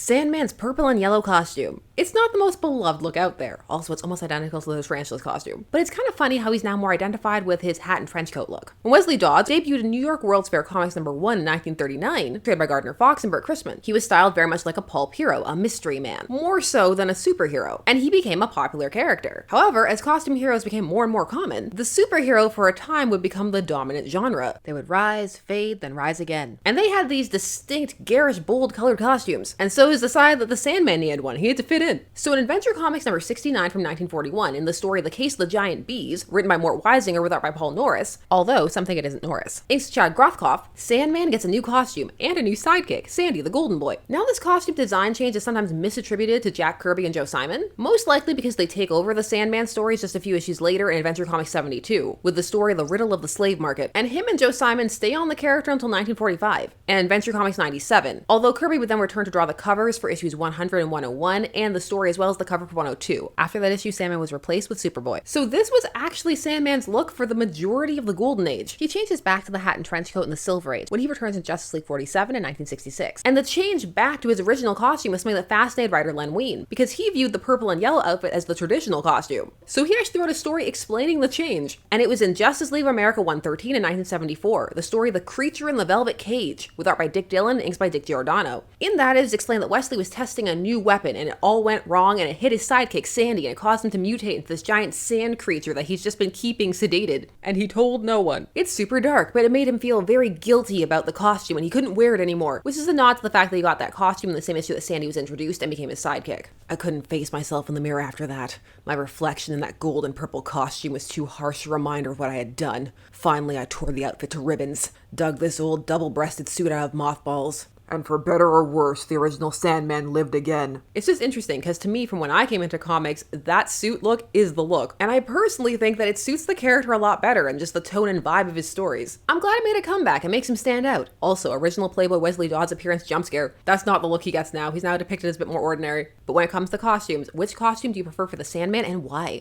Sandman's purple and yellow costume. It's not the most beloved look out there. Also, it's almost identical to the Tarantula's costume. But it's kind of funny how he's now more identified with his hat and trench coat look. When Wesley Dodds debuted in New York World's Fair Comics #1 in 1939, created by Gardner Fox and Burt Christman, he was styled very much like a pulp hero, a mystery man, more so than a superhero, and he became a popular character. However, as costume heroes became more and more common, the superhero for a time would become the dominant genre. They would rise, fade, then rise again. And they had these distinct, garish, bold colored costumes. And so it was decided that the Sandman needed one. He had to fit in. So in Adventure Comics #69 from 1941, in the story The Case of the Giant Bees, written by Mort Weisinger with art by Paul Norris, although some think it isn't Norris, inked Chad Grothkopf, Sandman gets a new costume and a new sidekick, Sandy the Golden Boy. Now this costume design change is sometimes misattributed to Jack Kirby and Joe Simon, most likely because they take over the Sandman stories just a few issues later in Adventure Comics 72, with the story The Riddle of the Slave Market, and him and Joe Simon stay on the character until 1945, and Adventure Comics 97, although Kirby would then return to draw the covers for issues 100 and 101, and the story as well as the cover for 102. After that issue, Sandman was replaced with Superboy. So this was actually Sandman's look for the majority of the Golden Age. He changes back to the hat and trench coat in the Silver Age, when he returns in Justice League 47 in 1966. And the change back to his original costume was something that fascinated writer Len Wein, because he viewed the purple and yellow outfit as the traditional costume. So he actually wrote a story explaining the change, and it was in Justice League of America 113 in 1974, the story The Creature in the Velvet Cage, with art by Dick Dillon, inks by Dick Giordano. In that, it is explained that Wesley was testing a new weapon, and it all went wrong, and it hit his sidekick Sandy, and it caused him to mutate into this giant sand creature that he's just been keeping sedated, and he told no one. It's super dark, but it made him feel very guilty about the costume, and he couldn't wear it anymore, which is a nod to the fact that he got that costume in the same issue that Sandy was introduced and became his sidekick. I couldn't face myself in the mirror after that. My reflection in that gold and purple costume was too harsh a reminder of what I had done. Finally, I tore the outfit to ribbons, dug this old double-breasted suit out of mothballs. And for better or worse, the original Sandman lived again. It's just interesting, because to me, from when I came into comics, that suit look is the look. And I personally think that it suits the character a lot better and just the tone and vibe of his stories. I'm glad it made a comeback and makes him stand out. Also, original Playboy Wesley Dodds appearance jump scare. That's not the look he gets now. He's now depicted as a bit more ordinary. But when it comes to costumes, which costume do you prefer for the Sandman and why?